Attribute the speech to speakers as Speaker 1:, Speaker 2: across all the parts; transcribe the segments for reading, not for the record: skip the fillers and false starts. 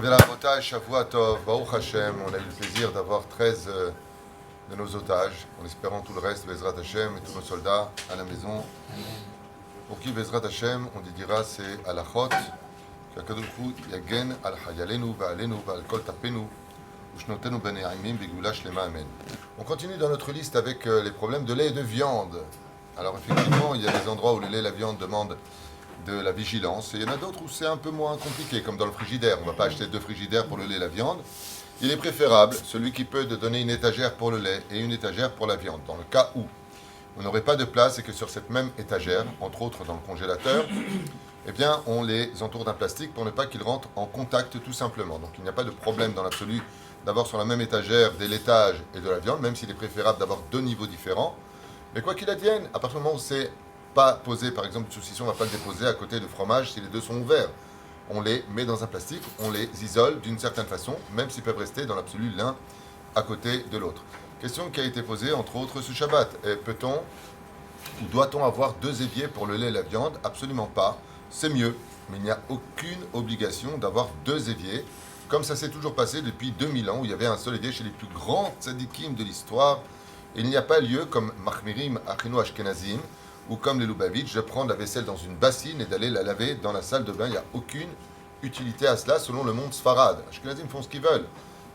Speaker 1: Bien la Rabotai, Shavua Tov, Baruch Hashem, on a eu le plaisir d'avoir 13 de nos otages, en espérant tout le reste, Bezrat Hashem, et tous nos soldats à la maison. Pour qui Bezrat Hashem, on dira c'est Alachot, qu'Akadosh Hu Yagen al Hayalenu, Va'alenu, Va'al Kol Tapenu, Ushnotenu Bene'aimim, Begula Shlema Amen. On continue dans notre liste avec les problèmes de lait et de viande. Alors effectivement, il y a des endroits où le lait et la viande demandent de la vigilance, et il y en a d'autres où c'est un peu moins compliqué, comme dans le frigidaire. On ne va pas acheter 2 frigidaires pour le lait et la viande. Il est préférable, celui qui peut, de donner une étagère pour le lait et une étagère pour la viande. Dans le cas où on n'aurait pas de place et que sur cette même étagère, entre autres dans le congélateur, eh bien, on les entoure d'un plastique pour ne pas qu'ils rentrent en contact tout simplement. Donc il n'y a pas de problème dans l'absolu d'avoir sur la même étagère des laitages et de la viande, même s'il est préférable d'avoir 2 niveaux différents. Mais quoi qu'il advienne, à partir du moment où c'est pas posé, par exemple, du saucisson, on ne va pas le déposer à côté de fromage si les deux sont ouverts. On les met dans un plastique, on les isole d'une certaine façon, même s'ils peuvent rester dans l'absolu l'un à côté de l'autre. Question qui a été posée, entre autres, ce Shabbat. Peut-on ou doit-on avoir 2 éviers pour le lait et la viande? Absolument pas. C'est mieux, mais il n'y a aucune obligation d'avoir 2 éviers, comme ça s'est toujours passé depuis 2000 ans, où il y avait un seul évier chez les plus grands tzadikim de l'histoire. Il n'y a pas lieu, comme Machmirim Achinu Ashkenazim, ou comme les Lubavitch, de prendre la vaisselle dans une bassine et d'aller la laver dans la salle de bain. Il n'y a aucune utilité à cela selon le monde Sfarad. Ashkenazim font ce qu'ils veulent.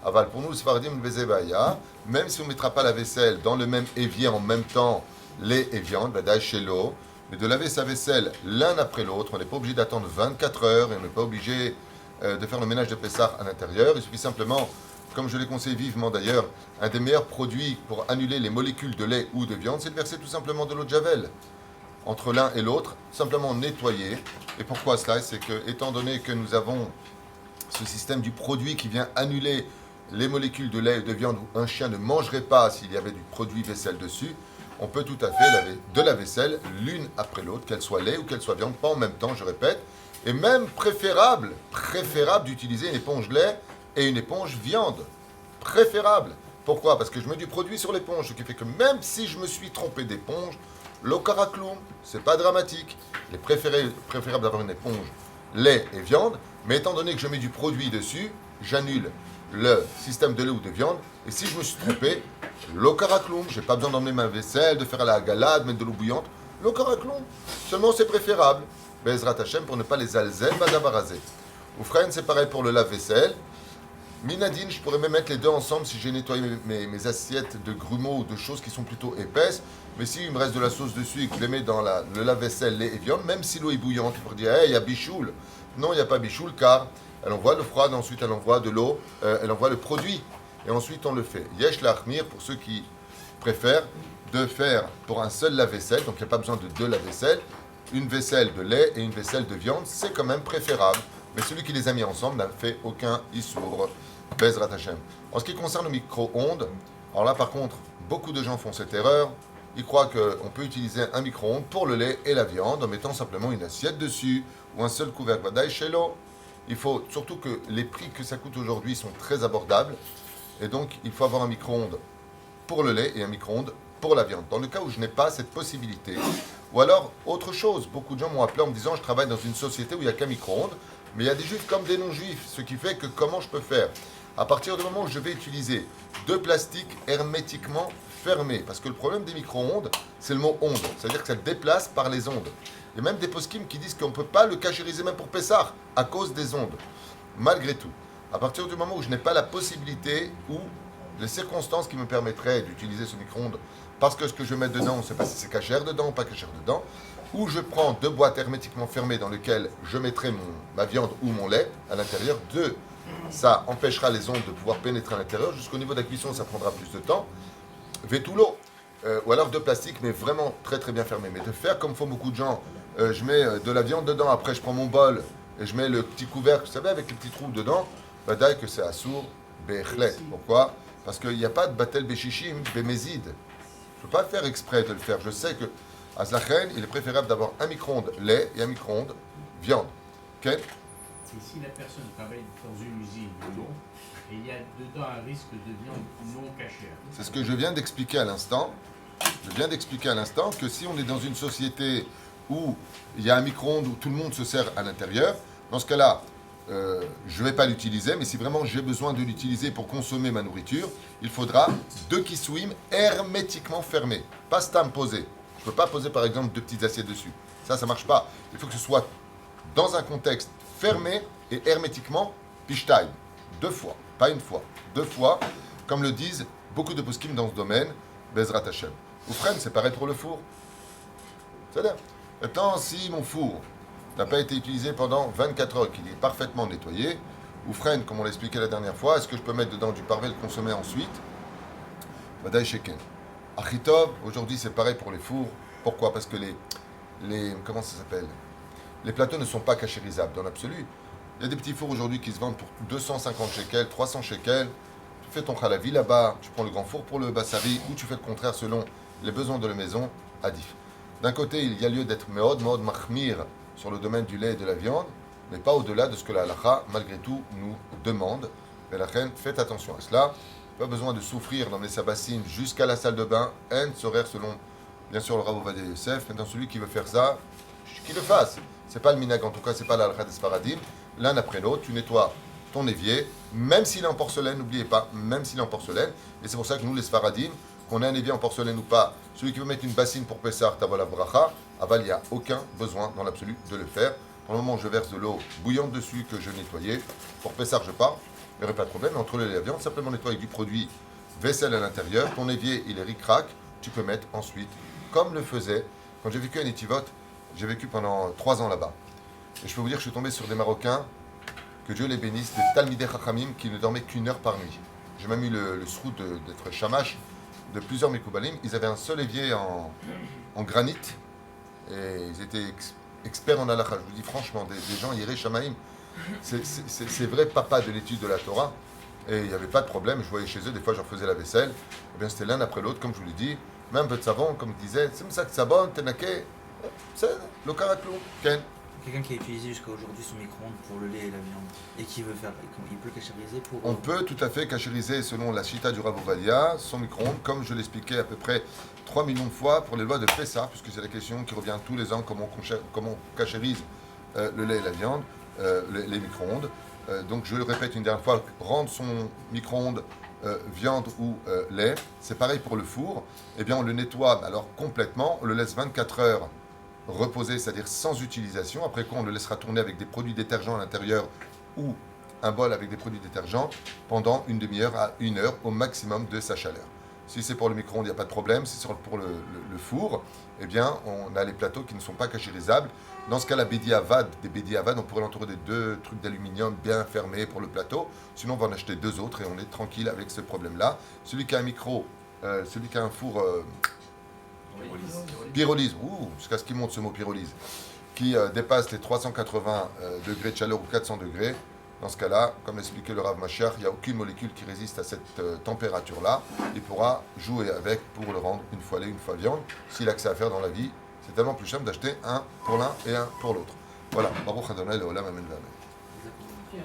Speaker 1: Aval, pour nous, le Sfaradim, le Vezebaya, même si on ne mettra pas la vaisselle dans le même évier en même temps, lait et viande, Badaï chez l'eau, mais de laver sa vaisselle l'un après l'autre, on n'est pas obligé d'attendre 24 heures et on n'est pas obligé de faire le ménage de Pessah à l'intérieur. Il suffit simplement, comme je l'ai conseillé vivement d'ailleurs, un des meilleurs produits pour annuler les molécules de lait ou de viande, c'est de verser tout simplement de l'eau de Javel entre l'un et l'autre, simplement nettoyer. Et pourquoi cela? C'est que, étant donné que nous avons ce système du produit qui vient annuler les molécules de lait et de viande où un chien ne mangerait pas s'il y avait du produit vaisselle dessus, on peut tout à fait laver de la vaisselle l'une après l'autre, qu'elle soit lait ou qu'elle soit viande, pas en même temps, je répète. Et même préférable d'utiliser une éponge lait et une éponge viande. Préférable. Pourquoi? Parce que je mets du produit sur l'éponge, ce qui fait que même si je me suis trompé d'éponge, l'okarakloum, c'est pas dramatique. Il est préférable d'avoir une éponge lait et viande, mais étant donné que je mets du produit dessus, j'annule le système de lait ou de viande, et si je me suis trompé, l'okarakloum, j'ai pas besoin d'emmener ma vaisselle, de faire à la galade, mettre de l'eau bouillante, l'okarakloum, seulement c'est préférable, Bezrat Hashem, pour ne pas les alzel, badabarazé. Oufren, c'est pareil pour le lave-vaisselle. Minadine, je pourrais même mettre les deux ensemble si j'ai nettoyé mes assiettes de grumeaux ou de choses qui sont plutôt épaisses. Mais s'il me reste de la sauce dessus et que je les mets dans le lave-vaisselle, lait et viande, même si l'eau est bouillante, pour dire, hey, il y a bichoul. Non, il n'y a pas bichoul car elle envoie le froid, ensuite elle envoie de l'eau, elle envoie le produit. Et ensuite on le fait. Yesh l'achmir, pour ceux qui préfèrent, de faire pour un seul lave-vaisselle, donc il n'y a pas besoin de 2 lave-vaisselle, une vaisselle de lait et une vaisselle de viande, c'est quand même préférable. Mais celui qui les a mis ensemble n'a fait aucun issour. Bezrat Hashem. En ce qui concerne le micro-ondes, alors là par contre, beaucoup de gens font cette erreur. Ils croient qu'on peut utiliser un micro-ondes pour le lait et la viande en mettant simplement une assiette dessus ou un seul couvercle. Badaï chez l'eau. Il faut surtout que les prix que ça coûte aujourd'hui sont très abordables. Et donc, il faut avoir un micro-ondes pour le lait et un micro-ondes pour la viande. Dans le cas où je n'ai pas cette possibilité, ou alors autre chose, beaucoup de gens m'ont appelé en me disant je travaille dans une société où il n'y a qu'un micro-ondes, mais il y a des juifs comme des non-juifs, ce qui fait que comment je peux faire? À partir du moment où je vais utiliser 2 plastiques hermétiquement fermés, parce que le problème des micro-ondes, c'est le mot onde, c'est-à-dire que ça déplace par les ondes. Il y a même des poskim qui disent qu'on ne peut pas le cachériser même pour Pessah à cause des ondes. Malgré tout, à partir du moment où je n'ai pas la possibilité ou les circonstances qui me permettraient d'utiliser ce micro-ondes, parce que ce que je mets dedans, on ne sait pas si c'est cachère dedans ou pas cachère dedans, ou je prends 2 boîtes hermétiquement fermées dans lesquelles je mettrai ma viande ou mon lait à l'intérieur. Ça empêchera les ondes de pouvoir pénétrer à l'intérieur. Jusqu'au niveau de la cuisson, ça prendra plus de temps. Vétulo. Ou alors 2 plastiques, mais vraiment très très bien fermés. Mais de faire comme font beaucoup de gens, je mets de la viande dedans, après je prends mon bol et je mets le petit couvercle, vous savez, avec les petits trous dedans, badaï que c'est assour, bechlet. Pourquoi? Parce qu'il n'y a pas de batel béchichim, bémézid. Je ne peux pas faire exprès de le faire. Je sais que à Zachen, il est préférable d'avoir un micro-ondes lait et un micro-ondes viande. Ok?
Speaker 2: Et si la personne travaille dans une usine ou non, et il y a dedans un risque de viande non cachère.
Speaker 1: C'est ce que je viens d'expliquer à l'instant. Je viens d'expliquer à l'instant que si on est dans une société où il y a un micro-ondes où tout le monde se sert à l'intérieur, dans ce cas-là, je ne vais pas l'utiliser, mais si vraiment j'ai besoin de l'utiliser pour consommer ma nourriture, il faudra 2 kisouim hermétiquement fermés, pas stam posé. Je ne peux pas poser par exemple 2 petites assiettes dessus. Ça ne marche pas. Il faut que ce soit dans un contexte fermé et hermétiquement pishtaï. 2 fois, pas une fois. 2 fois, comme le disent beaucoup de poskim dans ce domaine, Bezrat Hashem. Oufren, c'est pareil pour le four. C'est-à-dire, maintenant, si mon four n'a pas été utilisé pendant 24 heures, qu'il est parfaitement nettoyé, Oufren, comme on l'a expliqué la dernière fois, est-ce que je peux mettre dedans du parvé, le consommer ensuite? Vadaï Sheken. Achitov, aujourd'hui c'est pareil pour les fours. Pourquoi? Parce que comment ça s'appelle? Les plateaux ne sont pas cachérisables dans l'absolu. Il y a des petits fours aujourd'hui qui se vendent pour 250 shekels, 300 shekels. Tu fais ton khalavi là-bas, tu prends le grand four pour le bassari, ou tu fais le contraire selon les besoins de la maison, adif. D'un côté, il y a lieu d'être meod mahmir sur le domaine du lait et de la viande, mais pas au-delà de ce que la halakha, malgré tout, nous demande. Mais la reine, faites attention à cela. Pas besoin de souffrir dans les sabassines jusqu'à la salle de bain. En horaire selon, bien sûr, le Rav Ovadia Yosef. Maintenant, celui qui veut faire ça, qu'il le fasse. C'est pas le minag, en tout cas, c'est pas la halakha des Sfaradim. L'un après l'autre, tu nettoies ton évier, même s'il est en porcelaine, n'oubliez pas, même s'il est en porcelaine. Et c'est pour ça que nous, les Sfaradim, qu'on ait un évier en porcelaine ou pas, celui qui veut mettre une bassine pour Pessah, Tavola Bracha, il n'y a aucun besoin dans l'absolu de le faire. Pour le moment, je verse de l'eau bouillante dessus que je nettoyais. Pour Pessah, je pars, il n'y aurait pas de problème. Entre le lait et la viande, simplement nettoyer du produit vaisselle à l'intérieur. Ton évier, il est ric-rac. Tu peux mettre ensuite, comme le faisait, quand j'ai vécu à Netivot, j'ai vécu pendant 3 ans là-bas. Et je peux vous dire que je suis tombé sur des Marocains, que Dieu les bénisse, des Talmidei Chachamim qui ne dormaient qu'1 heure par nuit. J'ai même eu le srout d'être chamash de plusieurs Mekoubalim. Ils avaient un seul évier en granit et ils étaient experts en halakha. Je vous dis franchement, des gens Yirei Shamaim, c'est vrai papa de l'étude de la Torah. Et il n'y avait pas de problème, je voyais chez eux, des fois je leur faisais la vaisselle. Et bien c'était l'un après l'autre, comme je vous l'ai dit. Même un peu de savon, comme je disais, c'est ça que savon, tenake, c'est le karaklou, ken.
Speaker 3: Quelqu'un qui a utilisé jusqu'à aujourd'hui son micro-ondes pour le lait et la viande et qui veut faire, il peut cachériser pour...
Speaker 1: On peut tout à fait cachériser selon la chita du Rav Ovadia, son micro-ondes, comme je l'expliquais à peu près 3 millions de fois pour les lois de Pessah, puisque c'est la question qui revient tous les ans, comment on cachérise le lait et la viande, les micro-ondes. Donc je le répète une dernière fois, rendre son micro-ondes viande ou lait, c'est pareil pour le four. Eh bien on le nettoie alors complètement, on le laisse 24 heures reposer, c'est-à-dire sans utilisation. Après quoi, on le laissera tourner avec des produits détergents à l'intérieur ou un bol avec des produits détergents pendant une demi-heure à 1 heure au maximum de sa chaleur. Si c'est pour le micro-ondes, il n'y a pas de problème. Si c'est pour le four, eh bien, on a les plateaux qui ne sont pas cachérisables. Dans ce cas, la bédi avad, des bédi avad, on pourrait l'entourer de 2 trucs d'aluminium bien fermés pour le plateau. Sinon, on va en acheter 2 autres et on est tranquille avec ce problème-là. Celui qui a un celui qui a un four... pyrolyse, jusqu'à ce qu'il monte ce mot pyrolyse, qui dépasse les 380 degrés de chaleur ou 400 degrés. Dans ce cas-là, comme l'expliquait le Rav Mashiach, il n'y a aucune molécule qui résiste à cette température-là. Il pourra jouer avec pour le rendre une fois lait, une fois viande. S'il a que ça à faire dans la vie, c'est tellement plus simple d'acheter un pour l'un et un pour l'autre. Voilà. Baruch Adonai Leolam Amen V'Amen.